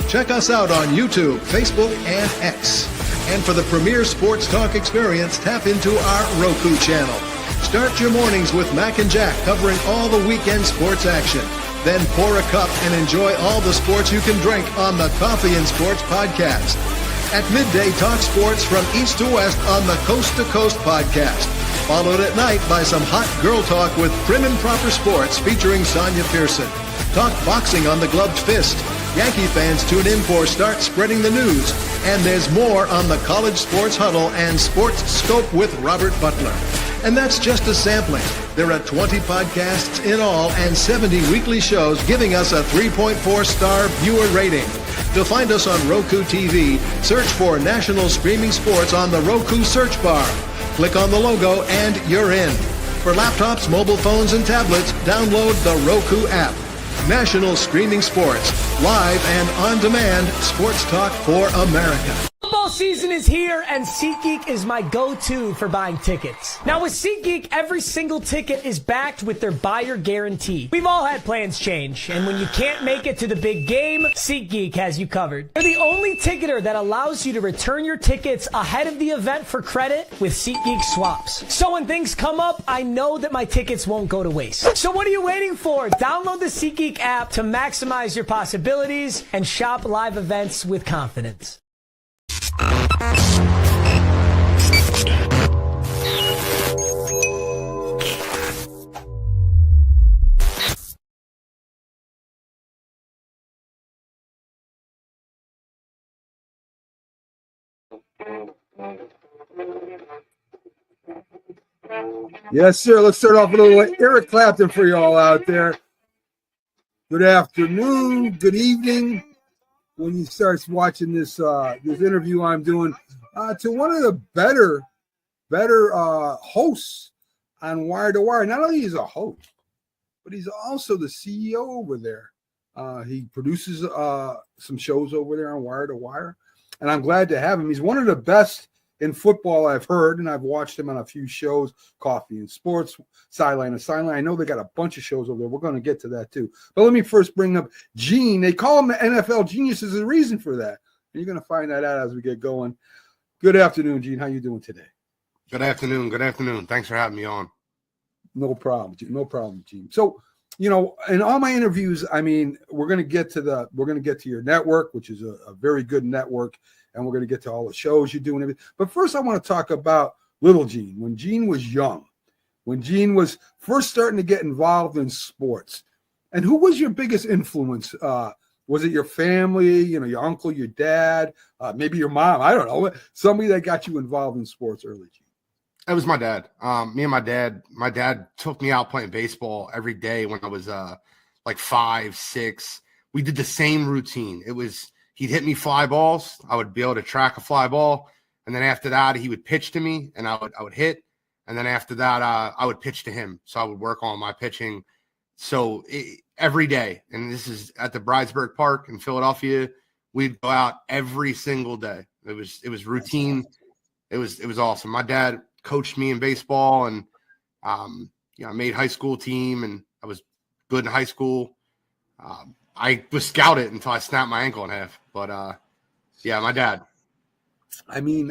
Check us out on YouTube, Facebook, and X. And for the premier sports talk experience, tap into our Roku channel. Start your mornings with Mac and Jack covering all the weekend sports action. Then pour a cup and enjoy all the sports you can drink on the Coffee and Sports podcast. At midday, talk sports from east to west on the Coast to Coast podcast. Followed at night by some hot girl talk with Prim and Proper Sports featuring Sonia Pearson. Talk boxing on the Gloved Fist. Yankee fans tune in for Start Spreading the News. And there's more on the College Sports Huddle and Sports Scope with Robert Butler. And that's just a sampling. There are 20 podcasts in all and 70 weekly shows giving us a 3.4-star viewer rating. To find us on Roku TV, search for National Streaming Sports on the Roku search bar. Click on the logo and you're in. For laptops, mobile phones, and tablets, download the Roku app. National Streaming Sports, live and on demand, sports talk for America. Football season is here, and SeatGeek is my go-to for buying tickets. Now, with SeatGeek, every single ticket is backed with their buyer guarantee. We've all had plans change, and when you can't make it to the big game, SeatGeek has you covered. They're the only ticketer that allows you to return your tickets ahead of the event for credit with SeatGeek swaps. So when things come up, I know that my tickets won't go to waste. So what are you waiting for? Download the SeatGeek app to maximize your possibilities and shop live events with confidence. Yes, sir. Let's start off with a little Eric Clapton for you all out there. Good afternoon, good evening. When you start watching this this interview I'm doing to one of the better hosts on Wire to Wire. Not only is he a host, but he's also the CEO over there. He produces some shows over there on Wire to Wire, and I'm glad to have him. He's one of the best in football I've heard, and I've watched him on a few shows, Coffee and Sports, Sideline to Sideline. I know they got a bunch of shows over there. We're going to get to that too. But let me first bring up Gene. They call him the NFL genius. There's a reason for that. And you're going to find that out as we get going. Good afternoon, Gene. How you doing today? Good afternoon. Good afternoon. Thanks for having me on. No problem. No problem, Gene. So, you know, in all my interviews, I mean, we're going to get to your network, which is a very good network. And we're going to get to all the shows you do and everything. But first, I want to talk about little Gene. When Gene was young, when Gene was first starting to get involved in sports. And who was your biggest influence? Was it your family, you know, your uncle, your dad, maybe your mom? I don't know. Somebody that got you involved in sports early, Gene. It was my dad. Me and my dad took me out playing baseball every day when I was like 5, 6. We did the same routine. He'd hit me fly balls. I would be able to track a fly ball. And then after that, he would pitch to me and I would hit. And then after that, I would pitch to him. So I would work on my pitching. So every day, and this is at the Bridesburg Park in Philadelphia, we'd go out every single day. It was routine. It was awesome. My dad coached me in baseball and, I made high school team and I was good in high school. I was scouted until I snapped my ankle in half. But, yeah, my dad. I mean,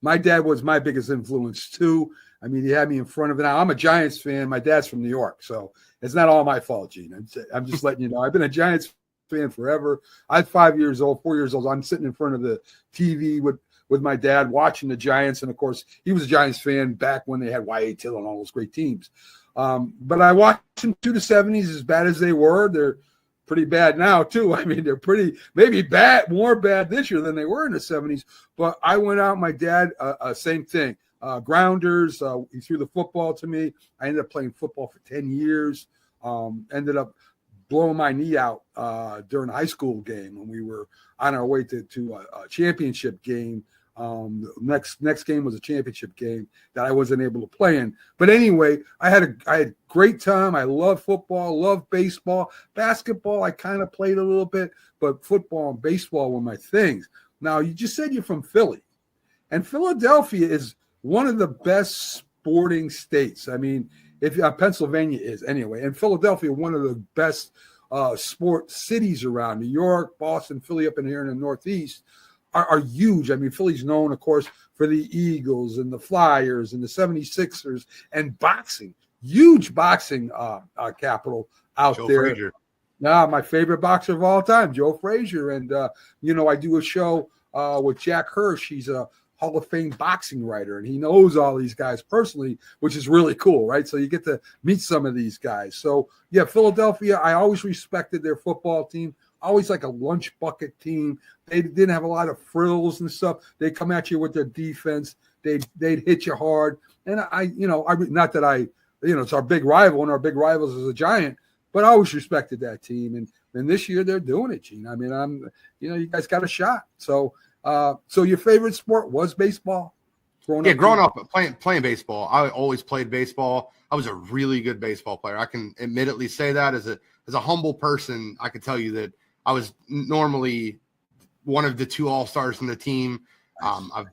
my dad was my biggest influence, too. I mean, he had me in front of it. Now, I'm a Giants fan. My dad's from New York, so it's not all my fault, Gene. I'm just letting you know. I've been a Giants fan forever. I was 4 years old. I'm sitting in front of the TV with my dad watching the Giants. And, of course, he was a Giants fan back when they had Y.A. Till and all those great teams. But I watched them through the 70s as bad as they were. They're pretty bad now, too. I mean, they're maybe bad, more bad this year than they were in the 70s. But I went out, my dad, same thing. Grounders, he threw the football to me. I ended up playing football for 10 years. Ended up blowing my knee out during a high school game when we were on our way to a championship game. Next game was a championship game that I wasn't able to play in. But anyway, I had a great time. I love football, love baseball. Basketball, I kind of played a little bit, but football and baseball were my things. Now, you just said you're from Philly. And Philadelphia is one of the best sporting states. I mean, if Pennsylvania is anyway, and Philadelphia, one of the best sport cities around New York, Boston, Philly, up in here in the Northeast are huge. I mean, Philly's known, of course, for the Eagles and the Flyers and the 76ers and boxing. Huge boxing capital out Joe there. Frazier. Yeah, my favorite boxer of all time, Joe Frazier. And, I do a show with Jack Hirsch. He's a Hall of Fame boxing writer, and he knows all these guys personally, which is really cool, right? So you get to meet some of these guys. So, yeah, Philadelphia, I always respected their football team. Always like a lunch bucket team. They didn't have a lot of frills and stuff. They come at you with their defense. They'd hit you hard. And not that it's our big rival, and our big rivals is a Giant, but I always respected that team. And this year they're doing it, Gene. I mean, you guys got a shot. So your favorite sport was baseball? Growing up playing baseball. I always played baseball. I was a really good baseball player. I can admittedly say that as a humble person. I can tell you that I was normally one of the 2 all-stars in the team. I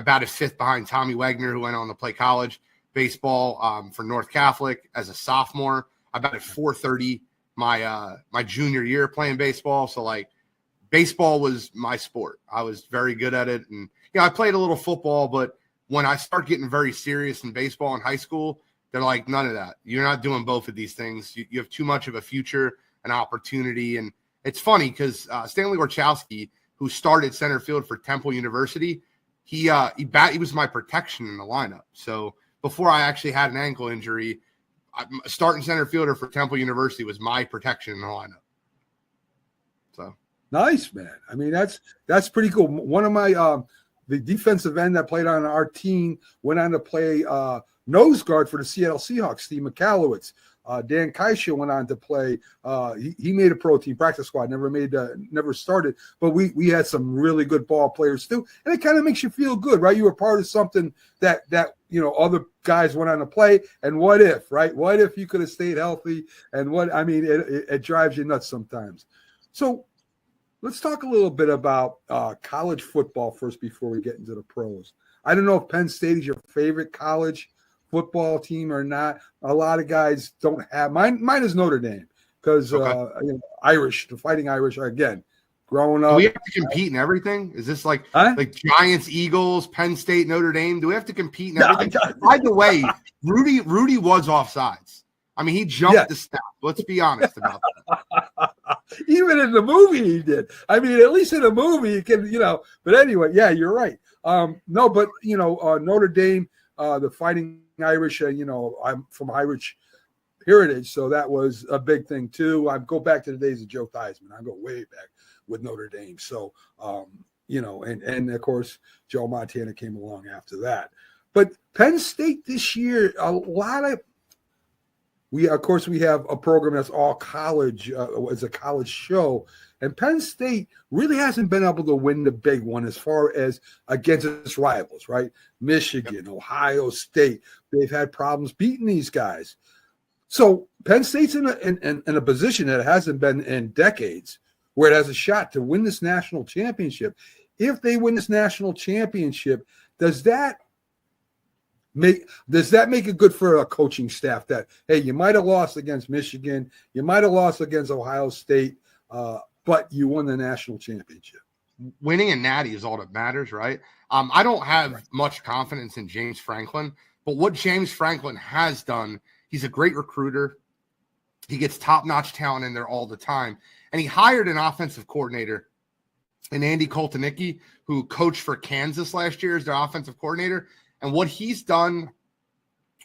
batted 5th behind Tommy Wagner, who went on to play college baseball for North Catholic as a sophomore. I batted .430 my junior year playing baseball. So baseball was my sport. I was very good at it. And, I played a little football, but when I start getting very serious in baseball in high school, they're like, none of that. You're not doing both of these things. You have too much of a future and opportunity. And it's funny because Stanley Orchowski, who started center field for Temple University, he was my protection in the lineup. So before I actually had an ankle injury, starting center fielder for Temple University was my protection in the lineup. So nice, man. I mean, that's pretty cool. One of my the defensive end that played on our team went on to play nose guard for the Seattle Seahawks, Steve McAlowitz. Dan Kaisha went on to play. He made a pro team practice squad, never started, but we had some really good ball players too. And it kind of makes you feel good, right? You were part of something that other guys went on to play. And what if, right? What if you could have stayed healthy? And it drives you nuts sometimes. So let's talk a little bit about college football first before we get into the pros. I don't know if Penn State is your favorite college football team or not. A lot of guys don't have mine. Mine is Notre Dame because Irish, the Fighting Irish, again, growing up. Do we have to compete in everything? Is this like Giants, Eagles, Penn State, Notre Dame? Do we have to compete in everything? By the way, Rudy was offsides. I mean, he jumped the step. Let's be honest about that. Even in the movie, he did. I mean, at least in the movie, you can, But anyway, yeah, you're right. Notre Dame, the Fighting Irish. I'm from Irish heritage, so that was a big thing too. I go back to the days of Joe Theismann. I go way back with Notre Dame. So, and of course, Joe Montana came along after that. But Penn State this year, we have a program that's all college, it's a college show. And Penn State really hasn't been able to win the big one as far as against its rivals, right? Michigan, Ohio State, they've had problems beating these guys. So Penn State's in a position that it hasn't been in decades, where it has a shot to win this national championship. If they win this national championship, does that make it good for a coaching staff that, hey, you might have lost against Michigan, you might have lost against Ohio State, but you won the national championship? Winning a natty is all that matters, right? I don't have much confidence in James Franklin, but what James Franklin has done, he's a great recruiter. He gets top-notch talent in there all the time. And he hired an offensive coordinator, and Andy Koltanicki, who coached for Kansas last year as their offensive coordinator. And what he's done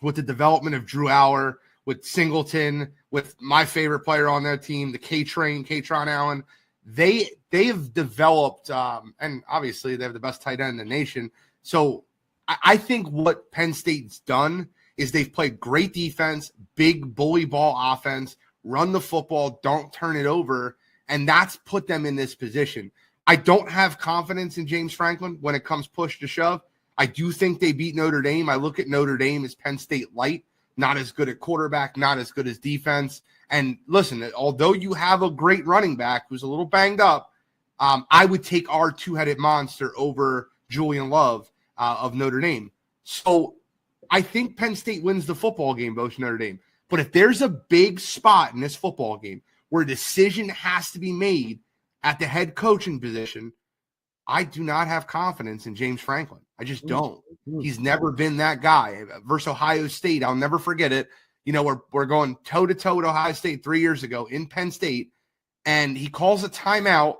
with the development of Drew Auer, with Singleton, with my favorite player on their team, the Katron Allen, they've developed, and obviously they have the best tight end in the nation. So I think what Penn State's done is they've played great defense, big bully ball offense, run the football, don't turn it over, and that's put them in this position. I don't have confidence in James Franklin when it comes push to shove. I do think they beat Notre Dame. I look at Notre Dame as Penn State light, not as good at quarterback, not as good as defense. And listen, although you have a great running back who's a little banged up, I would take our two-headed monster over Julian Love of Notre Dame. So I think Penn State wins the football game versus Notre Dame. But if there's a big spot in this football game where a decision has to be made at the head coaching position, I do not have confidence in James Franklin. I just don't. He's never been that guy. Versus Ohio State, I'll never forget it. You know, we're going toe-to-toe with Ohio State 3 years ago in Penn State, and he calls a timeout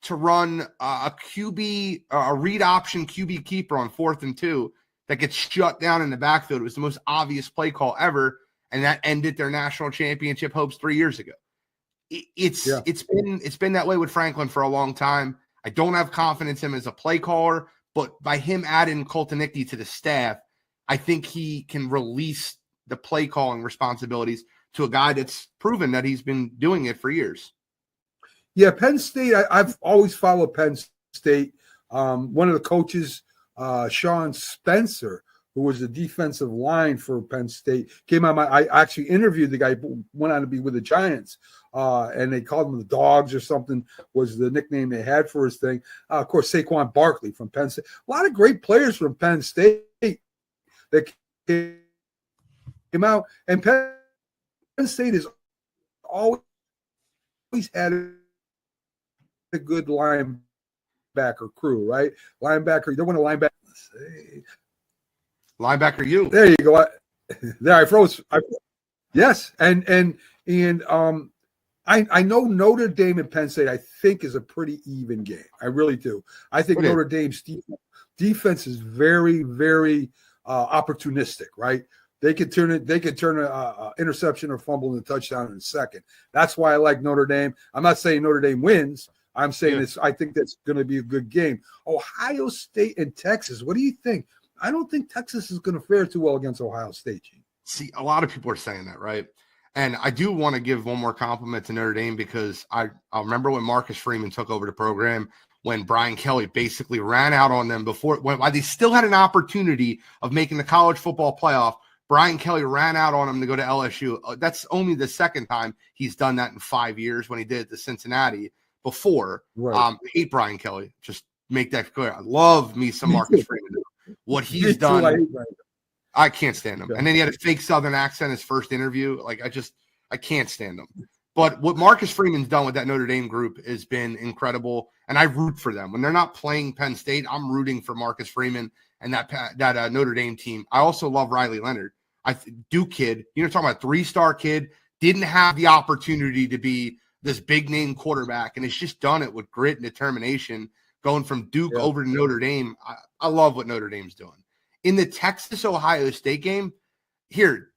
to run a QB, a read option QB keeper on 4th and 2 that gets shut down in the backfield. It was the most obvious play call ever, and that ended their national championship hopes 3 years ago. It's been that way with Franklin for a long time. I don't have confidence in him as a play caller, but by him adding Colton-Nickey to the staff, I think he can release the play calling responsibilities to a guy that's proven that he's been doing it for years. Yeah, Penn State, I've always followed Penn State. One of the coaches, Sean Spencer, who was the defensive line for Penn State, came on I actually interviewed the guy who went on to be with the Giants, and they called him the Dogs or something was the nickname they had for his thing. Of course, Saquon Barkley from Penn State. A lot of great players from Penn State that came out. And Penn State has always had a good linebacker crew, right? Linebacker, you don't want a linebacker. Linebacker, you. There you go. There, I froze. Yes, and I know Notre Dame and Penn State, I think, is a pretty even game. I really do. I think Notre Dame's defense is very, very opportunistic, right? They could turn it. They could turn an interception or fumble into a touchdown in a second. That's why I like Notre Dame. I'm not saying Notre Dame wins. I'm saying this. I think that's going to be a good game. Ohio State and Texas. What do you think? I don't think Texas is going to fare too well against Ohio State. Gene. See, a lot of people are saying that, right? And I do want to give one more compliment to Notre Dame because I remember when Marcus Freeman took over the program, when Brian Kelly basically ran out on them while they still had an opportunity of making the college football playoff. Brian Kelly ran out on him to go to LSU. That's only the second time he's done that in 5 years when he did it to Cincinnati before. Right. I hate Brian Kelly. Just make that clear. I love me some Marcus Freeman. What he's done, I can't stand him. And then he had a fake Southern accent his first interview. Like, I can't stand him. But what Marcus Freeman's done with that Notre Dame group has been incredible, and I root for them. When they're not playing Penn State, I'm rooting for Marcus Freeman and that Notre Dame team. I also love Riley Leonard. Duke kid, talking about 3-star kid, didn't have the opportunity to be this big-name quarterback, and has just done it with grit and determination, going from Duke over to Notre Dame. I love what Notre Dame's doing. In the Texas-Ohio State game,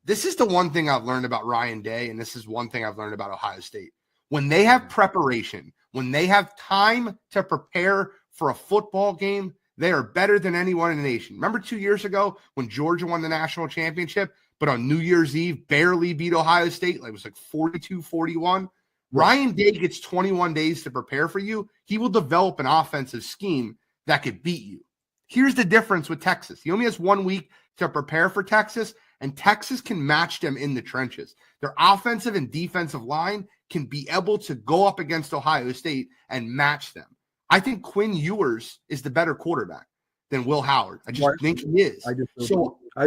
this is the one thing I've learned about Ryan Day, and this is one thing I've learned about Ohio State. When they have preparation, when they have time to prepare for a football game, they are better than anyone in the nation. Remember 2 years ago when Georgia won the national championship, but on New Year's Eve barely beat Ohio State? It was like 42-41. Ryan Day gets 21 days to prepare for you. He will develop an offensive scheme that could beat you. Here's the difference with Texas. He only has 1 week to prepare for Texas, and Texas can match them in the trenches. Their offensive and defensive line can be able to go up against Ohio State and match them. I think Quinn Ewers is the better quarterback than Will Howard. I just think he is. I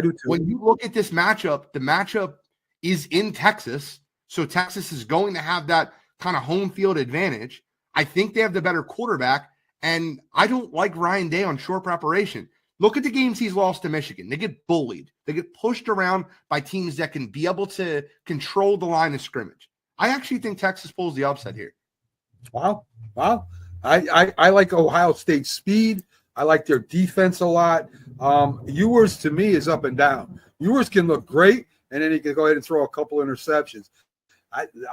do too. When you look at this matchup, the matchup is in Texas, so Texas is going to have that kind of home field advantage. I think they have the better quarterback, and I don't like Ryan Day on short preparation. Look at the games he's lost to Michigan. They get bullied. They get pushed around by teams that can be able to control the line of scrimmage. I actually think Texas pulls the upset here. Wow. I like Ohio State's speed. I like their defense a lot. Ewers, to me, is up and down. Ewers can look great, and then he can go ahead and throw a couple interceptions.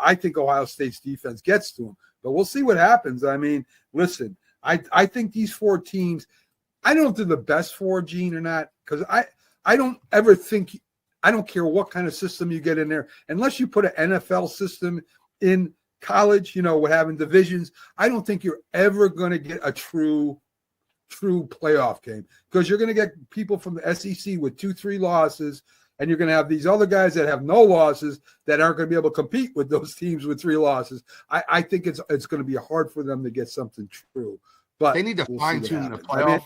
I think Ohio State's defense gets to him. But we'll see what happens. I mean, listen, I think these four teams, I don't know if they're the best four, Gene, or not, because I don't ever think – I don't care what kind of system you get in there. Unless you put an NFL system in college, with having divisions, I don't think you're ever going to get a true playoff game, because you're going to get people from the SEC with 2-3 losses, and you're going to have these other guys that have no losses that aren't going to be able to compete with those teams with 3 losses. I think it's going to be hard for them to get something true. But they need to fine-tune the playoff.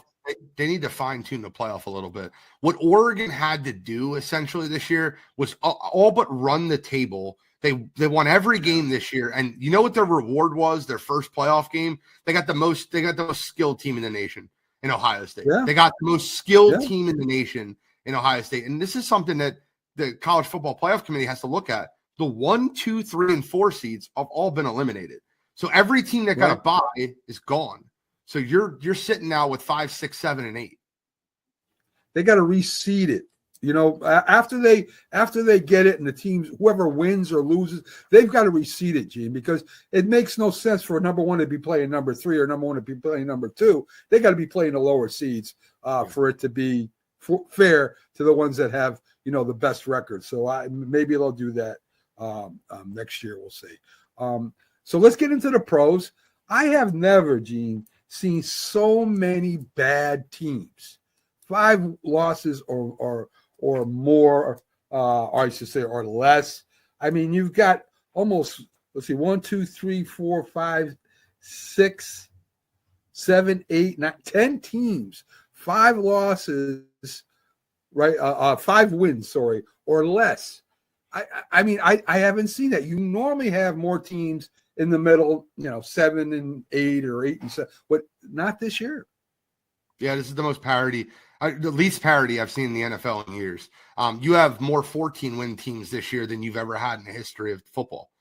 They need to fine-tune the playoff a little bit. What Oregon had to do essentially this year was all but run the table They won every game this year, and you know what their reward was? Their first playoff game, they got the most skilled team in the nation in Ohio State. Yeah. They got the most skilled team in the nation in Ohio State, and this is something that the College Football Playoff Committee has to look at. The 1, 2, 3, and 4 seeds have all been eliminated, so every team that got a bye is gone. So you're sitting now with 5, 6, 7, and 8. They got to reseed it. You know, after they get it, and the teams, whoever wins or loses, they've got to reseed it, Gene, because it makes no sense for number 1 to be playing number 3 or number 1 to be playing number 2. They got to be playing the lower seeds for it to be fair to the ones that have, you know, the best record. So maybe they'll do that next year. We'll see. So let's get into the pros. I have never, Gene, seen so many bad teams. 5 losses or more, or I should say, or less. I mean, you've got almost, let's see, 1, 2, 3, 4, 5, 6, 7, 8, 9, 10 teams, 5 losses, right? 5 wins, sorry, or less. I mean, I haven't seen that. You normally have more teams in the middle, you know, 7 and 8 or 8 and 7, but not this year. Yeah, this is the most parity. The least parity I've seen in the NFL in years. You have more 14-win teams this year than you've ever had in the history of football.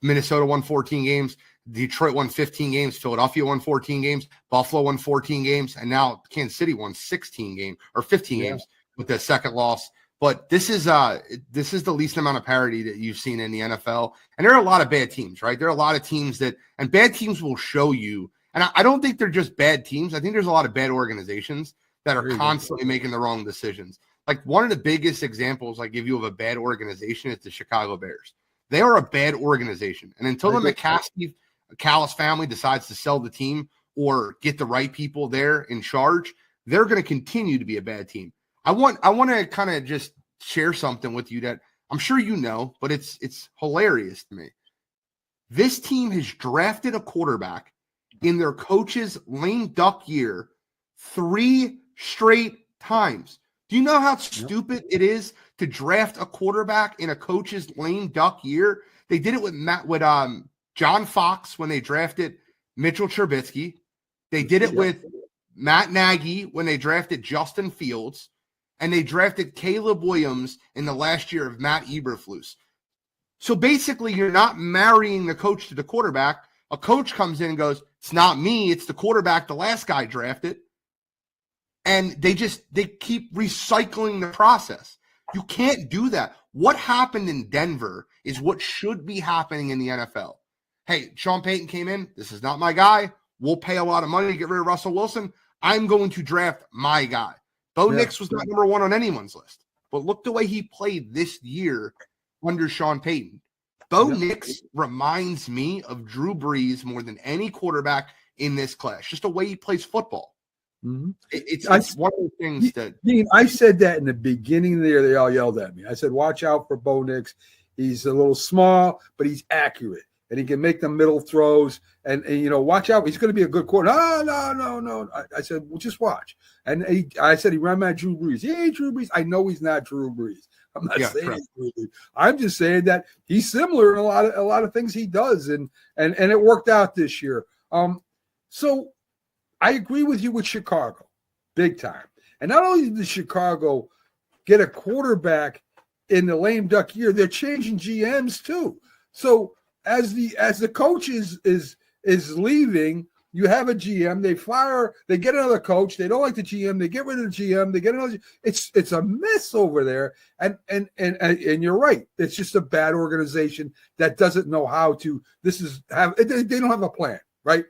Minnesota won 14 games. Detroit won 15 games. Philadelphia won 14 games. Buffalo won 14 games. And now Kansas City won 15 games with the second loss. But this is the least amount of parity that you've seen in the NFL. And there are a lot of bad teams, right? There are a lot of teams and bad teams will show you. And I don't think they're just bad teams. I think there's a lot of bad organizations that are constantly making the wrong decisions. Like one of the biggest examples I give you of a bad organization is the Chicago Bears. They are a bad organization. And until the McCaskey Callis family decides to sell the team or get the right people there in charge, they're going to continue to be a bad team. I want to kind of just share something with you that I'm sure you know, but it's hilarious to me. This team has drafted a quarterback in their coach's lame duck year 3 straight times. Do you know how stupid it is to draft a quarterback in a coach's lame duck year? They did it with John Fox when they drafted Mitchell Trubisky. They did it with Matt Nagy when they drafted Justin Fields, and they drafted Caleb Williams in the last year of Matt Eberflus. So basically, you're not marrying the coach to the quarterback. A coach comes in and goes, "It's not me, it's the quarterback the last guy drafted." And they keep recycling the process. You can't do that. What happened in Denver is what should be happening in the NFL. Hey, Sean Payton came in. This is not my guy. We'll pay a lot of money to get rid of Russell Wilson. I'm going to draft my guy. Bo Nix was not number 1 on anyone's list. But look the way he played this year under Sean Payton. Bo Nix reminds me of Drew Brees more than any quarterback in this class. Just the way he plays football. Mm-hmm. It's one of the things that I said that in the beginning of the year. They all yelled at me. I said, "Watch out for Bo Nix. He's a little small, but he's accurate, and he can make the middle throws. And you know, watch out. He's going to be a good quarterback." No. I said, "Well, just watch." And I said, "He reminded Drew Brees. He ain't Drew Brees." I know he's not Drew Brees. I'm not saying he's Drew Brees. I'm just saying that he's similar in a lot of things he does, and it worked out this year. So. I agree with you with Chicago, big time. And not only did Chicago get a quarterback in the lame duck year, they're changing GMs too. So as the coach is leaving, you have a GM. They get another coach. They don't like the GM. They get rid of the GM. They get another. It's a mess over there. And you're right. It's just a bad organization that doesn't know how to. They don't have a plan, right?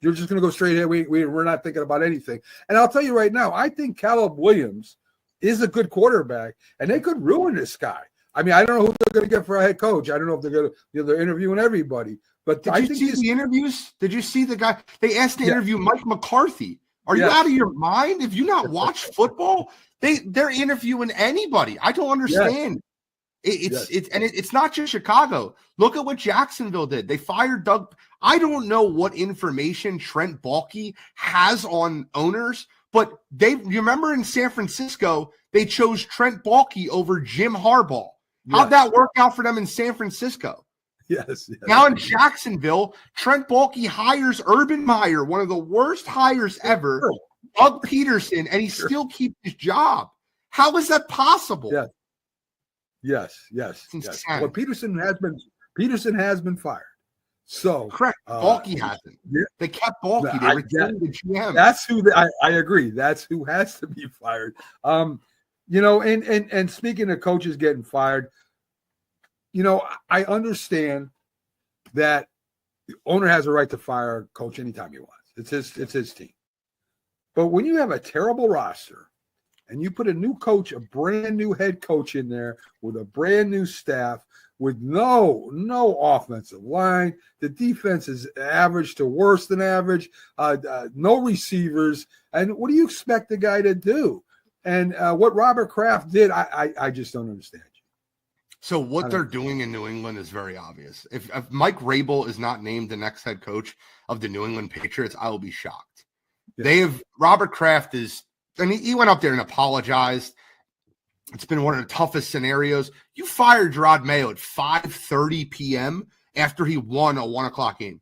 You're just going to go straight ahead. We're not thinking about anything. And I'll tell you right now, I think Caleb Williams is a good quarterback, and they could ruin this guy. I mean, I don't know who they're going to get for a head coach. I don't know if they're going to, they're interviewing everybody. But did you see the interviews? Did you see the guy? They asked to interview Mike McCarthy. Are you out of your mind? If you not watch football, they're interviewing anybody. I don't understand. It's not just Chicago. Look at what Jacksonville did. They fired Doug. I don't know what information Trent Baalke has on owners, but you remember in San Francisco, they chose Trent Baalke over Jim Harbaugh. How'd that work out for them in San Francisco? Yes. Now in Jacksonville, Trent Baalke hires Urban Meyer, one of the worst hires ever, Doug Peterson, and he still keeps his job. How is that possible? Yes. Well, Peterson has been fired. So correct. Baalke hasn't. Yeah. They kept Baalke. They retained the GM. That's who I agree. That's who has to be fired. And speaking of coaches getting fired, I understand that the owner has a right to fire a coach anytime he wants. It's his team. But when you have a terrible roster and you put a new coach, a brand new head coach in there with a brand new staff, with no offensive line, the defense is average to worse than average, no receivers, and what do you expect the guy to do? And what Robert Kraft did, I just don't understand. So what they're doing in New England is very obvious. If Mike Rabel is not named the next head coach of the New England Patriots, I will be shocked. Yeah. Robert Kraft is, and he went up there and apologized. It's been one of the toughest scenarios. You fired Gerard Mayo at 5:30 p.m. after he won a 1 o'clock game.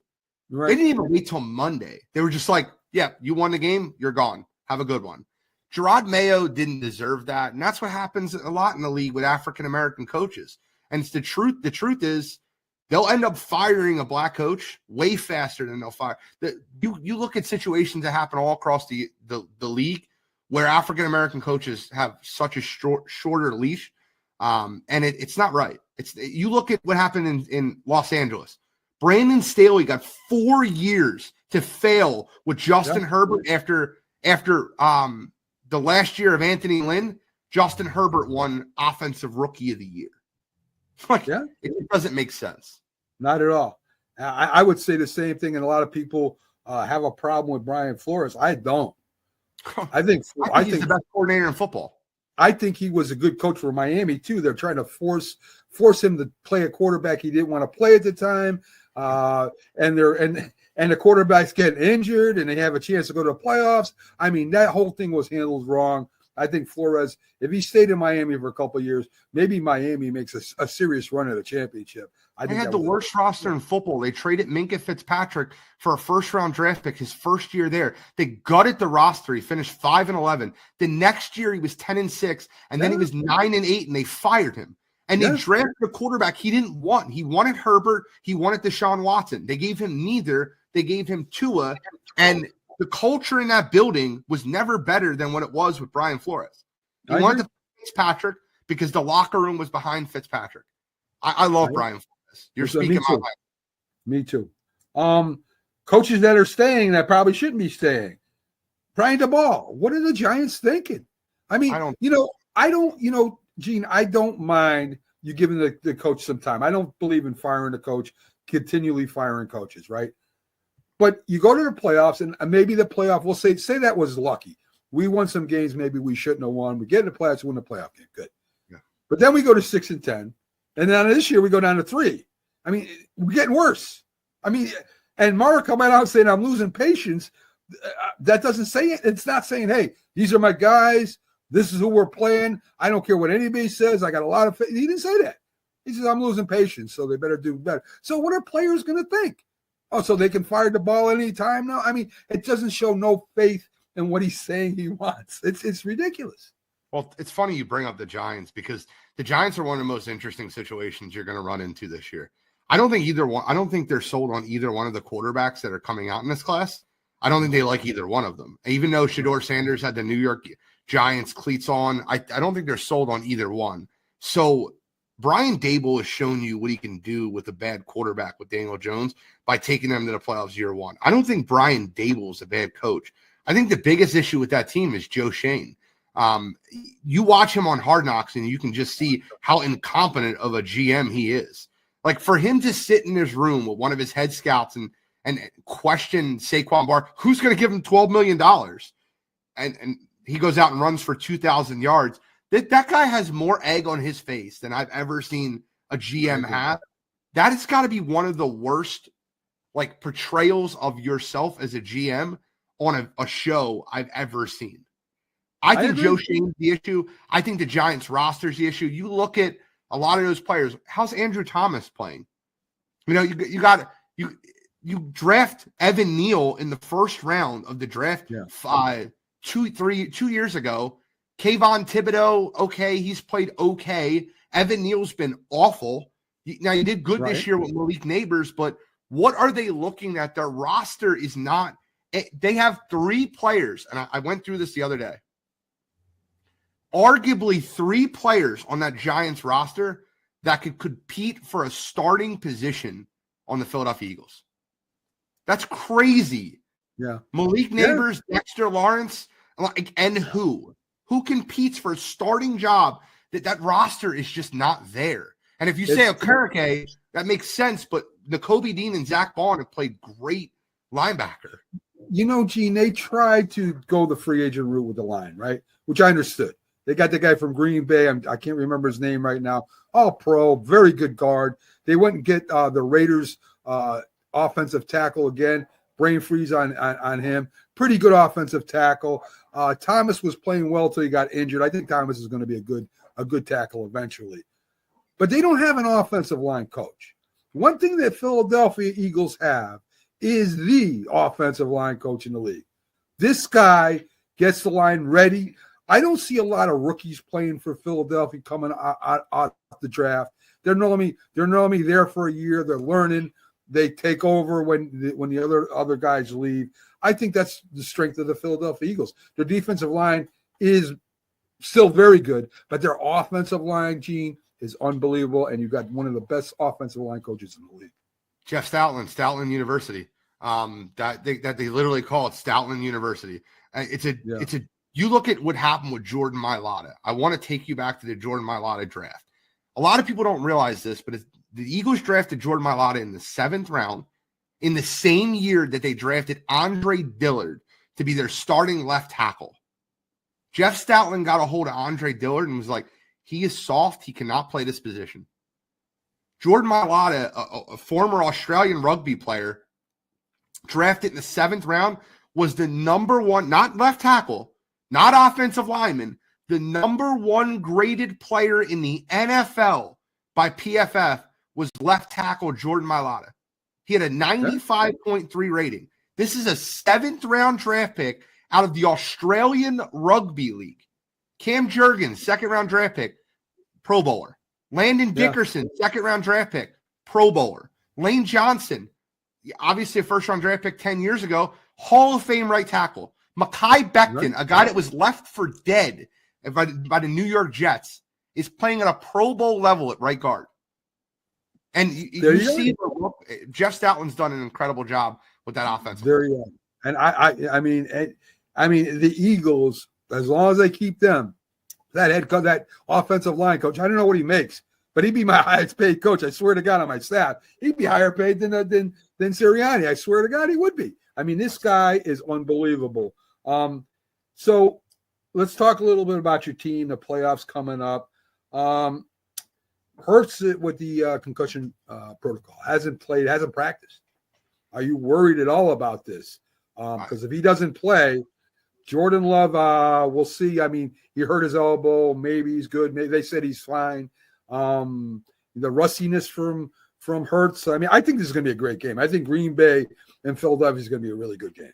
Right. They didn't even wait till Monday. They were just like, yeah, you won the game. You're gone. Have a good one. Gerard Mayo didn't deserve that. And that's what happens a lot in the league with African-American coaches. And it's the truth. The truth is they'll end up firing a black coach way faster than they'll fire. You look at situations that happen all across the league where African-American coaches have such a shorter leash. And it's not right. You look at what happened in Los Angeles. Brandon Staley got 4 years to fail with Justin Herbert after the last year of Anthony Lynn. Justin Herbert won Offensive Rookie of the Year. It doesn't make sense. Not at all. I would say the same thing, and a lot of people have a problem with Brian Flores. I don't. I think he's the best coordinator in football. I think he was a good coach for Miami too. They're trying to force him to play a quarterback he didn't want to play at the time, and the quarterback's getting injured, and they have a chance to go to the playoffs. I mean, that whole thing was handled wrong. I think Flores, if he stayed in Miami for a couple of years, maybe Miami makes a serious run at a championship. They had the worst roster in football. They traded Minka Fitzpatrick for a first-round draft pick his first year there. They gutted the roster. He finished 5-11. The next year he was 10-6, and then he was 9-8, and they fired him. And they drafted a quarterback he didn't want. He wanted Herbert. He wanted Deshaun Watson. They gave him neither. They gave him Tua, and the culture in that building was never better than what it was with Brian Flores. He wanted to Fitzpatrick because the locker room was behind Fitzpatrick. I love Brian Flores. You're speaking my language. Me too. Coaches that are staying that probably shouldn't be staying. Brian DeBall. What are the Giants thinking? I mean, Gene, I don't mind you giving the coach some time. I don't believe in firing the coach, continually firing coaches, right? But you go to the playoffs, and maybe the playoff, we'll say that was lucky. We won some games maybe we shouldn't have won. We get in the playoffs, win the playoff game. Good. Yeah. But then we go to 6-10. And then this year we go down to 3. I mean, we're getting worse. I mean, and Mara coming out saying I'm losing patience. That doesn't say it. It's not saying, hey, these are my guys. This is who we're playing. I don't care what anybody says. I got a lot of faith. He didn't say that. He says I'm losing patience, so they better do better. So what are players going to think? Oh, so they can fire the ball any time now? I mean, it doesn't show no faith in what he's saying he wants. It's ridiculous. Well, it's funny you bring up the Giants because the Giants are one of the most interesting situations you're going to run into this year. I don't think they're sold on either one of the quarterbacks that are coming out in this class. I don't think they like either one of them. Even though Shedeur Sanders had the New York Giants cleats on, I don't think they're sold on either one. So Brian Dable has shown you what he can do with a bad quarterback with Daniel Jones by taking them to the playoffs year one. I don't think Brian Dable is a bad coach. I think the biggest issue with that team is Joe Shane. You watch him on Hard Knocks and you can just see how incompetent of a GM he is. Like for him to sit in his room with one of his head scouts and question Saquon Barkley, who's going to give him $12 million? And he goes out and runs for 2,000 yards. That guy has more egg on his face than I've ever seen a GM have. That has got to be one of the worst like portrayals of yourself as a GM on a show I've ever seen. I think Joe Shane's the issue. I think the Giants roster's the issue. You look at a lot of those players. How's Andrew Thomas playing? You know, you draft Evan Neal in the first round of the draft 2 years ago. Kayvon Thibodeau, okay, he's played okay. Evan Neal's been awful. Now, you did good this year with Malik Neighbors, but what are they looking at? Their roster is not – they have 3 players, and I went through this the other day. Arguably 3 players on that Giants roster that could compete for a starting position on the Philadelphia Eagles. That's crazy. Yeah. Malik Neighbors, Dexter Lawrence, and who? Who competes for a starting job? That roster is just not there. And if you say Okereke, that makes sense, but Nakobe Dean and Zach Bond have played great linebacker. You know, Gene, they tried to go the free agent route with the line, right? Which I understood. They got the guy from Green Bay. I can't remember his name right now. All pro, very good guard. They went and get the Raiders offensive tackle again. Brain freeze on him. Pretty good offensive tackle. Thomas was playing well till he got injured. I think Thomas is going to be a good tackle eventually. But they don't have an offensive line coach. One thing that Philadelphia Eagles have is the offensive line coach in the league. This guy gets the line ready. I don't see a lot of rookies playing for Philadelphia coming out the draft. They're normally there for a year. They're learning. They take over when the other guys leave. I think that's the strength of the Philadelphia Eagles. Their defensive line is still very good, but their offensive line, Gene, is unbelievable, and you've got one of the best offensive line coaches in the league. Jeff Stoutland University. That they literally call it Stoutland University. You look at what happened with Jordan Mailata. I want to take you back to the Jordan Mailata draft. A lot of people don't realize this, but the Eagles drafted Jordan Mailata in the 7th round in the same year that they drafted Andre Dillard to be their starting left tackle. Jeff Stoutland got a hold of Andre Dillard and was like, he is soft. He cannot play this position. Jordan Mailata, a former Australian rugby player, drafted in the 7th round, was the number 1, not left tackle, not offensive lineman, the number 1 graded player in the NFL by PFF was left tackle Jordan Mailata. He had a 95.3 rating. This is a 7th round draft pick out of the Australian Rugby League. Cam Jurgens, 2nd round draft pick, Pro Bowler. Landon Dickerson, 2nd round draft pick, Pro Bowler. Lane Johnson, obviously a 1st round draft pick 10 years ago, Hall of Fame right tackle. Mekhi Becton, a guy that was left for dead by the New York Jets, is playing at a Pro Bowl level at right guard. And you see Jeff Stoutland's done an incredible job with that offense. There you go. And I mean, the Eagles, as long as they keep them, that offensive line coach, I don't know what he makes, but he'd be my highest paid coach. I swear to God, on my staff, he'd be higher paid than Sirianni. I swear to God, he would be. I mean, this guy is unbelievable. So let's talk a little bit about your team, the playoffs coming up. Hurts it with the concussion protocol. Hasn't played, hasn't practiced. Are you worried at all about this? Because if he doesn't play, Jordan Love, we'll see. I mean, he hurt his elbow. Maybe he's good. Maybe they said he's fine. The rustiness from Hurts. I mean, I think this is going to be a great game. I think Green Bay and Philadelphia is going to be a really good game.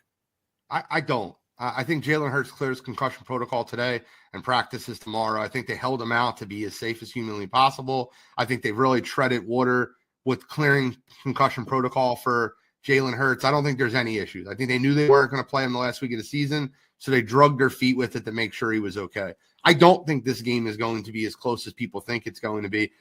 I don't. I think Jalen Hurts clears concussion protocol today and practices tomorrow. I think they held him out to be as safe as humanly possible. I think they've really treaded water with clearing concussion protocol for Jalen Hurts. I don't think there's any issues. I think they knew they weren't going to play him the last week of the season, so they drugged their feet with it to make sure he was okay. I don't think this game is going to be as close as people think it's going to be.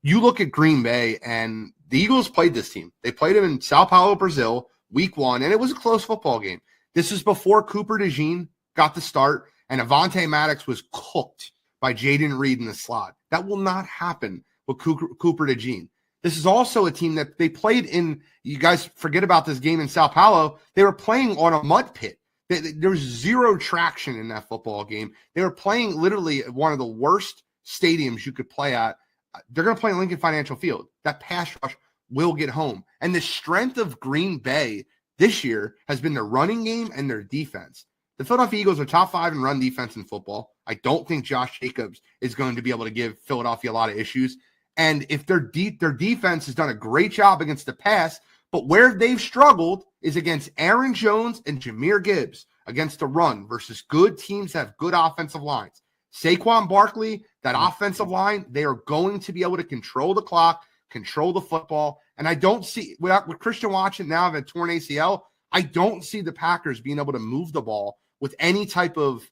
You look at Green Bay, and the Eagles played this team. They played them in Sao Paulo, Brazil, week 1, and it was a close football game. This was before Cooper DeJean got the start, and Avonte Maddox was cooked by Jaden Reed in the slot. That will not happen with Cooper DeJean. This is also a team that they played in. You guys forget about this game in Sao Paulo. They were playing on a mud pit. There was zero traction in that football game. They were playing literally at one of the worst stadiums you could play at. They're going to play Lincoln Financial Field. That pass rush will get home. And the strength of Green Bay this year has been their running game and their defense. The Philadelphia Eagles are top 5 in run defense in football. I don't think Josh Jacobs is going to be able to give Philadelphia a lot of issues. And if their defense has done a great job against the pass, but where they've struggled is against Aaron Jones and Jahmyr Gibbs against the run versus good teams that have good offensive lines. Saquon Barkley, that offensive line, they are going to be able to control the clock, control the football. And I don't see, with Christian Watson now having a torn ACL, I don't see the Packers being able to move the ball with any type of,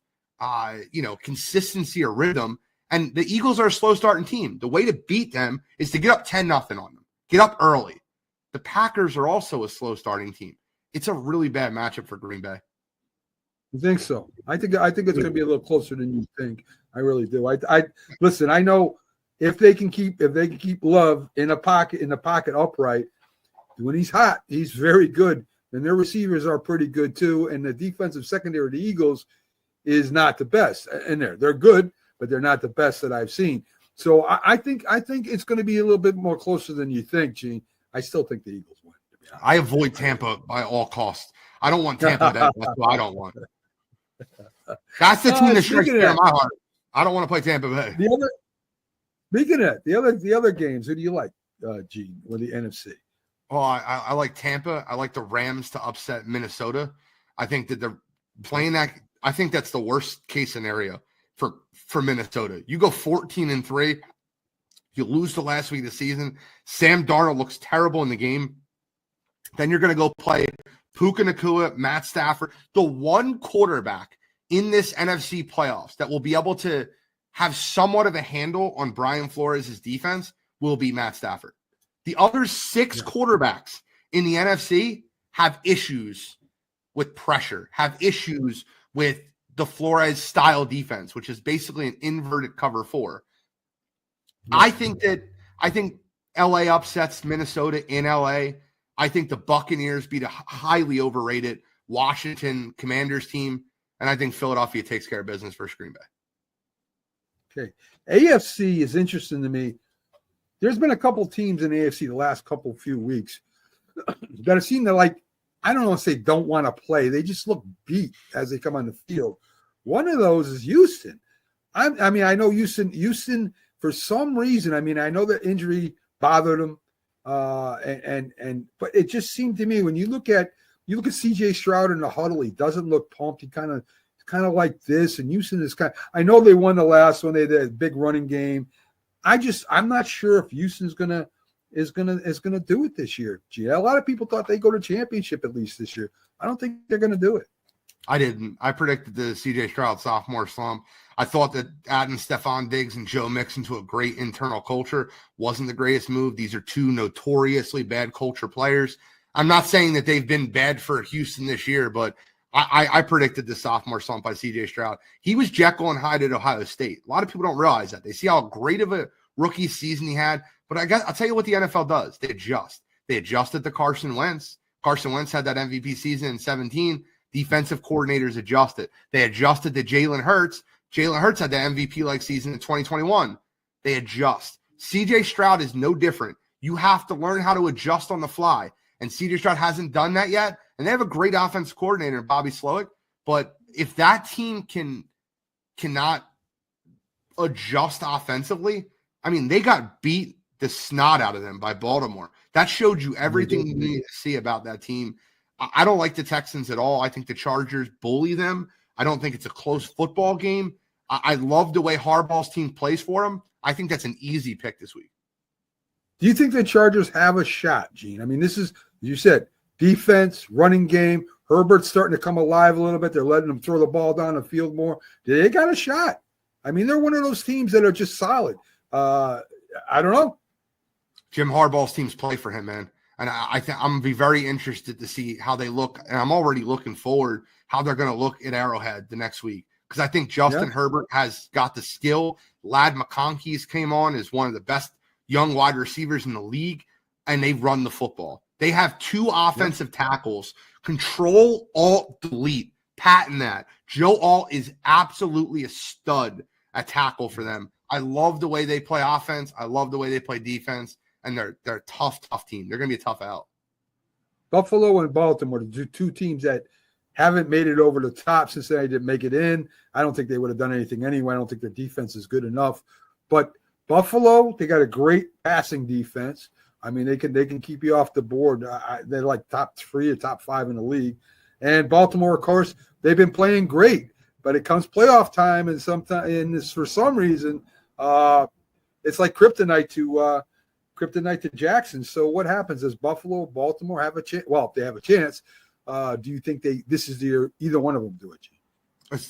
consistency or rhythm. And the Eagles are a slow starting team. The way to beat them is to get up 10-0 on them. Get up early. The Packers are also a slow starting team. It's a really bad matchup for Green Bay. I think so. I think it's going to be a little closer than you think. I really do. I listen. I know if they can keep Love in the pocket upright, when he's hot, he's very good. And their receivers are pretty good too. And the defensive secondary of the Eagles is not the best. And they're good, but they're not the best that I've seen. So I think it's going to be a little bit more closer than you think, Gene. I still think the Eagles win. To be honest. I avoid Tampa by all costs. I don't want Tampa. That's what I don't want. That's the team that strikes fear in my heart. I don't want to play Tampa Bay. Speaking of that, the other games, who do you like, Gene, or the NFC? Oh, I like Tampa. I like the Rams to upset Minnesota. I think that they're playing that. I think that's the worst case scenario for Minnesota. You go 14-3. You lose the last week of the season. Sam Darnold looks terrible in the game. Then you're going to go play Puka Nacua, Matt Stafford. The one quarterback in this NFC playoffs that will be able to have somewhat of a handle on Brian Flores' defense will be Matt Stafford. The other 6 quarterbacks in the NFC have issues with pressure, have issues with the Flores style defense, which is basically an inverted cover 4. Yeah. I think LA upsets Minnesota in LA. I think the Buccaneers beat a highly overrated Washington Commanders team. And I think Philadelphia takes care of business versus Green Bay. Okay. AFC is interesting to me. There's been a couple teams in the AFC the last few weeks that have seemed to, like, I don't want to say don't want to play. They just look beat as they come on the field. One of those is Houston. I mean, I know Houston for some reason. I mean, I know the injury bothered them, but it just seemed to me when you look at CJ Stroud in the huddle, he doesn't look pumped. He kind of like this, and Houston is I know they won the last one. They had a big running game. I'm not sure if Houston's is gonna do it this year. Gee, a lot of people thought they'd go to championship at least this year. I don't think they're gonna do it. I didn't. I predicted the CJ Stroud sophomore slump. I thought that adding Stephon Diggs and Joe Mixon to a great internal culture wasn't the greatest move. These are 2 notoriously bad culture players. I'm not saying that they've been bad for Houston this year, but I predicted the sophomore slump by CJ Stroud. He was Jekyll and Hyde at Ohio State. A lot of people don't realize that. They see how great of a rookie season he had. But I'll tell you what the NFL does. They adjust. They adjusted to Carson Wentz. Carson Wentz had that MVP season in 2017. Defensive coordinators adjusted. They adjusted to Jalen Hurts. Jalen Hurts had the MVP-like season in 2021. They adjust. CJ Stroud is no different. You have to learn how to adjust on the fly. And CJ Stroud hasn't done that yet. And they have a great offensive coordinator, Bobby Slowick. But if that team cannot adjust offensively, I mean, they got beat the snot out of them by Baltimore. That showed you everything you need to see about that team. I don't like the Texans at all. I think the Chargers bully them. I don't think it's a close football game. I love the way Harbaugh's team plays for them. I think that's an easy pick this week. Do you think the Chargers have a shot, Gene? I mean, this is, you said, defense, running game. Herbert's starting to come alive a little bit. They're letting them throw the ball down the field more. They got a shot. I mean, they're one of those teams that are just solid. I don't know. Jim Harbaugh's teams play for him, man. And I think I'm going to be very interested to see how they look. And I'm already looking forward how they're going to look at Arrowhead the next week. Because I think Justin Herbert has got the skill. Lad McConkey's came on as one of the best young wide receivers in the league. And they run the football. They have 2 offensive tackles. Control, alt, delete. Patent that. Joe Alt is absolutely a stud at tackle for them. I love the way they play offense. I love the way they play defense. And they're a tough team. They're going to be a tough out. Buffalo and Baltimore, the 2 teams that haven't made it over the top since they didn't make it in. I don't think they would have done anything anyway. I don't think their defense is good enough. But Buffalo, they got a great passing defense. I mean, they can keep you off the board. They're like top 3 or top 5 in the league. And Baltimore, of course, they've been playing great, but it comes playoff time, and sometimes for some reason, it's like kryptonite to Jackson. So what happens? Does Buffalo, Baltimore have a chance? Well, if they have a chance, do you think this is either one of them do it?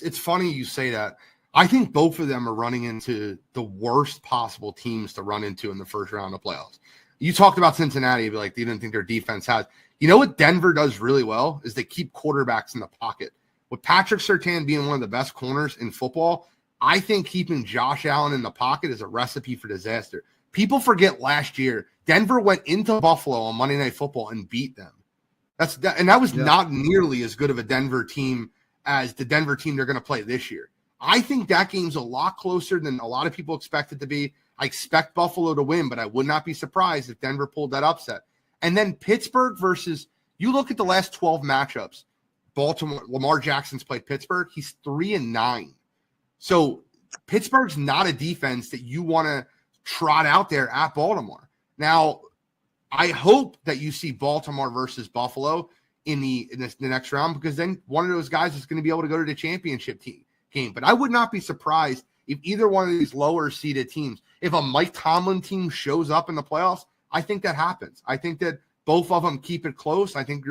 It's funny you say that. I think both of them are running into the worst possible teams to run into in the first round of playoffs. You talked about Cincinnati, but like you didn't think their defense has. You know what Denver does really well is they keep quarterbacks in the pocket. With Patrick Surtain being one of the best corners in football, I think keeping Josh Allen in the pocket is a recipe for disaster. People forget last year, Denver went into Buffalo on Monday Night Football and beat them. That was not nearly as good of a Denver team as the Denver team they're going to play this year. I think that game's a lot closer than a lot of people expect it to be. I expect Buffalo to win, but I would not be surprised if Denver pulled that upset. And then Pittsburgh versus, you look at the last 12 matchups, Baltimore, Lamar Jackson's played Pittsburgh. He's 3-9. So Pittsburgh's not a defense that you want to trot out there at Baltimore. Now, I hope that you see Baltimore versus Buffalo in the next round, because then one of those guys is going to be able to go to the championship game. But I would not be surprised if either one of these lower seeded teams, if a Mike Tomlin team shows up in the playoffs, I think that happens. I think that both of them keep it close. I think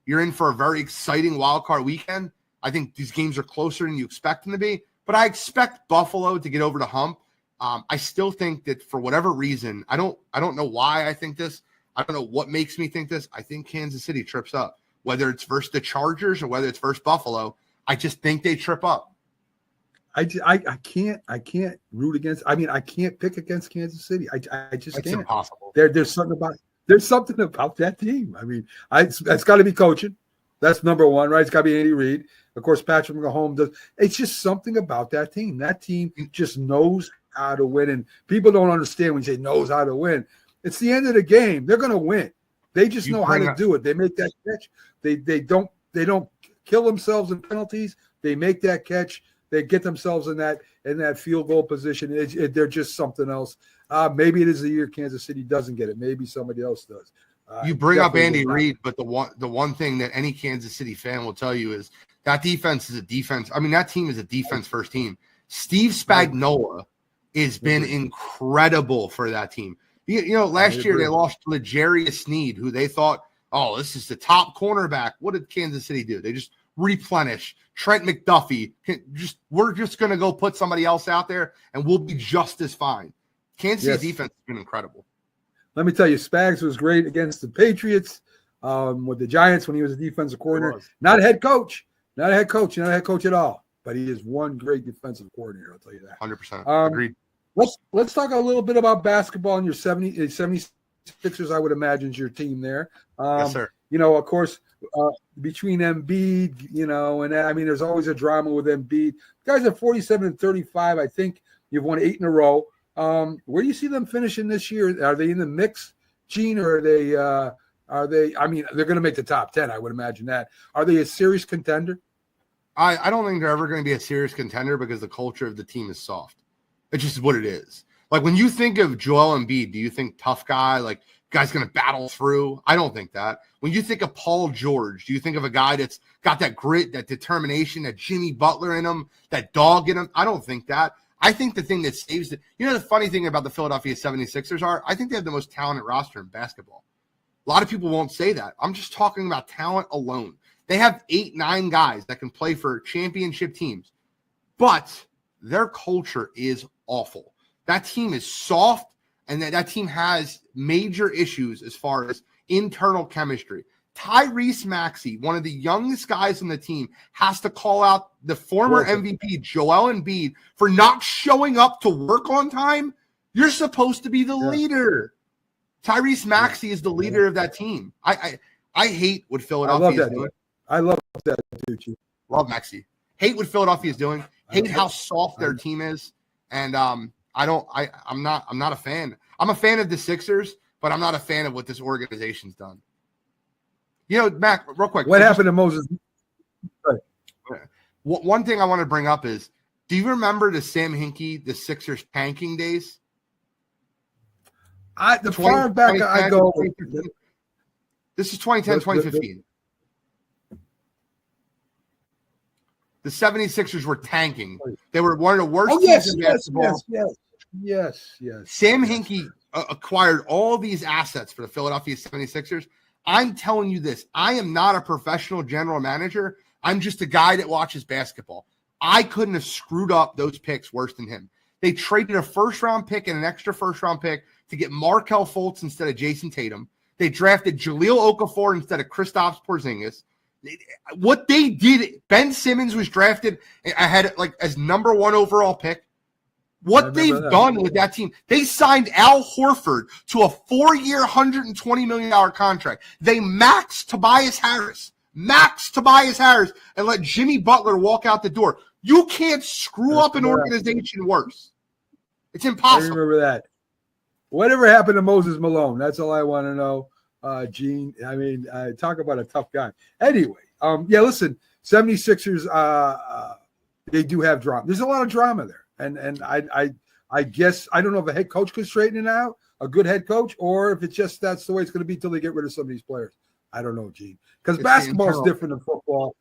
you're in for a very exciting wild card weekend. I think these games are closer than you expect them to be, but I expect Buffalo to get over the hump. I still think that for whatever reason, I don't know why I think this. I don't know what makes me think this. I think Kansas City trips up, whether it's versus the Chargers or whether it's versus Buffalo. I just think they trip up. I can't root against. I mean, I can't pick against Kansas City. I just It's can't. impossible. There's something about that team. I mean, that's got to be coaching. That's number one, right? It's got to be Andy Reid. Of course, Patrick Mahomes does. It's just something about that team. That team just knows how to win, and people don't understand when you say knows how to win. It's the end of the game. They're going to win. They just know how to do it. They make that catch. They don't kill themselves in penalties. They make that catch. They get themselves in that field goal position. They're just something else. Maybe it is the year Kansas City doesn't get it. Maybe somebody else does. You bring up Andy Reid, but the one thing that any Kansas City fan will tell you is that defense is a defense. I mean, that team is a defense-first team. Steve Spagnuolo has been incredible for that team. You know, last year they lost to L'Jarius Sneed, who they thought, oh, this is the top cornerback. What did Kansas City do? They just replenish Trent McDuffie. We're just going to go put somebody else out there, and we'll be just as fine. Kansas City defense has been incredible. Let me tell you, Spags was great against the Patriots, with the Giants when he was a defensive coordinator. Not a head coach. Not a head coach at all. But he is one great defensive coordinator, I'll tell you that. 100%. Agreed. Let's talk a little bit about basketball and your 76ers, I would imagine, is your team there. Yes, sir. You know, of course, between Embiid, you know, and I mean, there's always a drama with Embiid. Guys are 47-35. I think you've won 8 in a row. Where do you see them finishing this year? Are they in the mix, Gene, or are they? I mean, they're going to make the top 10. I would imagine that. Are they a serious contender? I don't think they're ever going to be a serious contender because the culture of the team is soft. It's just what it is. Like when you think of Joel Embiid, do you think tough guy, like guy's going to battle through? I don't think that. When you think of Paul George, do you think of a guy that's got that grit, that determination, that Jimmy Butler in him, that dog in him? I don't think that. I think the thing that saves it, you know, the funny thing about the Philadelphia 76ers are, I think they have the most talented roster in basketball. A lot of people won't say that. I'm just talking about talent alone. They have 8-9 guys that can play for championship teams, but their culture is awful. That team is soft, and that team has major issues as far as internal chemistry. Tyrese Maxey, one of the youngest guys on the team, has to call out the former MVP, Joel Embiid, for not showing up to work on time. You're supposed to be the leader. Tyrese Maxey is the leader of that team. I hate what Philadelphia is doing. I love that dude. Love Maxey. Hate what Philadelphia is doing. Hate how soft their team is. And I'm not a fan. I'm a fan of the Sixers, but I'm not a fan of what this organization's done. You know, Mac, real quick. What happened to Moses? One thing I want to bring up is, do you remember the Sam Hinkie, the Sixers tanking days? The far back I go. This is 2010, 2015. The 76ers were tanking. They were one of the worst teams in basketball. Yes. Sam Hinkie acquired all these assets for the Philadelphia 76ers. I'm telling you this. I am not a professional general manager. I'm just a guy that watches basketball. I couldn't have screwed up those picks worse than him. They traded a first-round pick and an extra first-round pick to get Markelle Fultz instead of Jason Tatum. They drafted Jahlil Okafor instead of Kristaps Porzingis. What they did, Ben Simmons was drafted ahead as number 1 overall pick. What they've done with that team, they signed Al Horford to a 4-year, $120 million contract. They maxed Tobias Harris, and let Jimmy Butler walk out the door. You can't screw up an organization worse. It's impossible. I remember that. Whatever happened to Moses Malone? That's all I want to know, Gene. I mean, talk about a tough guy. Anyway, listen, 76ers, they do have drama. There's a lot of drama there. And I guess, I don't know if a head coach could straighten it out, a good head coach, or if it's just that's the way it's going to be until they get rid of some of these players. I don't know, Gene. Because basketball is different than football.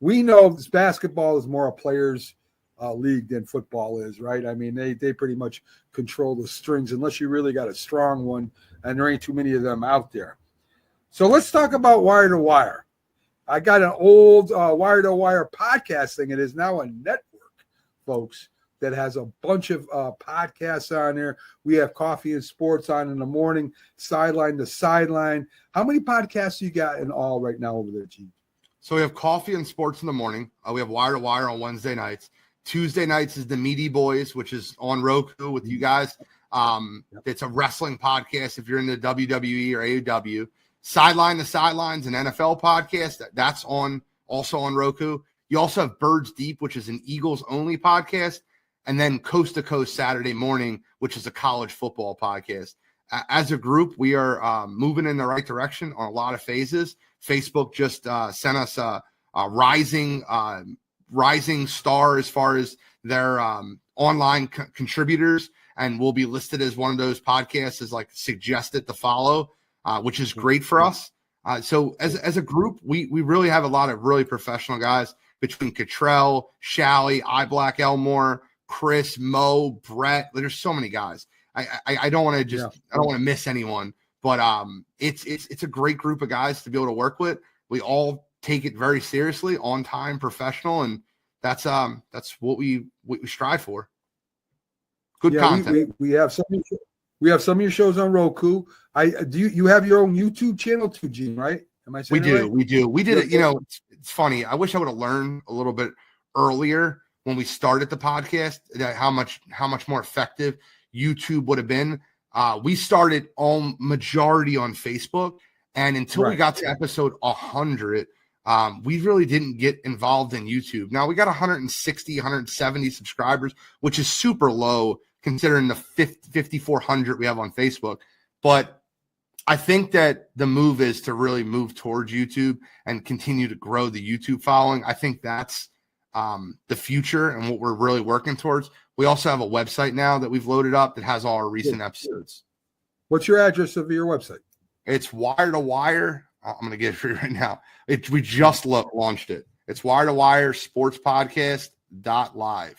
We know this basketball is more a players' league than football is, right? I mean, they pretty much control the strings unless you really got a strong one, and there ain't too many of them out there. So let's talk about Wire to Wire. I got an old Wire to Wire podcast thing. It is now a network, folks, that has a bunch of podcasts on there. We have Coffee and Sports on in the morning, Sideline to Sideline. How many podcasts you got in all right now over there, Gene? So we have Coffee and Sports in the morning. We have Wire to Wire on Wednesday nights. Tuesday nights is the Meaty Boys, which is on Roku with you guys. It's a wrestling podcast if you're into WWE or AEW. Sideline to Sidelines, an NFL podcast. That's also on Roku. You also have Birds Deep, which is an Eagles-only podcast. And then Coast to Coast Saturday Morning, which is a college football podcast. As a group, we are moving in the right direction on a lot of phases. Facebook just sent us a rising star as far as their online contributors, and we'll be listed as one of those podcasts as suggested to follow, which is great for us. So as a group, we really have a lot of really professional guys between Cottrell, Shally, Black Elmore, Chris, Mo, Brett. There's so many guys. I don't want to I don't want to miss anyone, but it's a great group of guys to be able to work with. We all take it very seriously, on time, professional, and that's what we strive for. Good content. We have some of your shows on Roku. You have your own YouTube channel too, Gene, right? Am I saying that right? We do. We did it. It's funny. I wish I would have learned a little bit earlier when we started the podcast that how much more effective YouTube would have been. We started majority on Facebook, and until we got to episode 100, we really didn't get involved in YouTube. Now we got 160, 170 subscribers, which is super low considering the 5,400 we have on Facebook. But I think that the move is to really move towards YouTube and continue to grow the YouTube following. I think that's the future and what we're really working towards. We also have a website now that we've loaded up that has all our recent episodes. What's your address of your website? It's Wire to Wire. I'm going to get it for you right now. We just launched it. It's Wire to Wire Sports Podcast.live.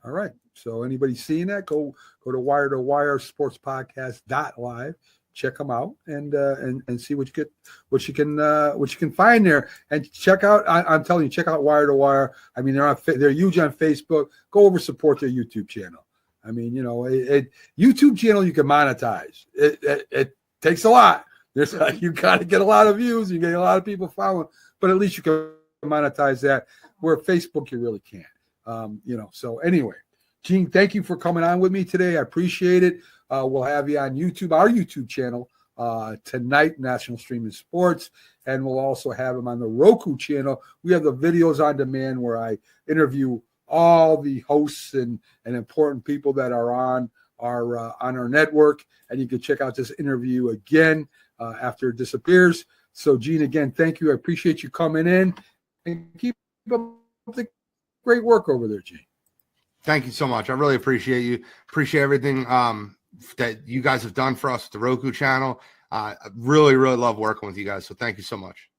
All right. So anybody seeing that, go to Wire Sports Podcast.live. Check them out and see what you can find there, and check out. I'm telling you, check out Wire to Wire. I mean, they're huge on Facebook. Go over, support their YouTube channel. I mean, YouTube channel you can monetize. It takes a lot. You got to get a lot of views. You get a lot of people following, but at least you can monetize that. Where Facebook you really can't. So anyway, Gene, thank you for coming on with me today. I appreciate it. We'll have you on YouTube, our YouTube channel tonight, National Streaming Sports, and we'll also have him on the Roku channel. We have the videos on demand where I interview all the hosts and important people that are on our network, and you can check out this interview again after it disappears. So, Gene, again, thank you. I appreciate you coming in, and keep up the great work over there, Gene. Thank you so much. I really appreciate you. Appreciate everything that you guys have done for us with the Roku channel. I really, really love working with you guys. So thank you so much.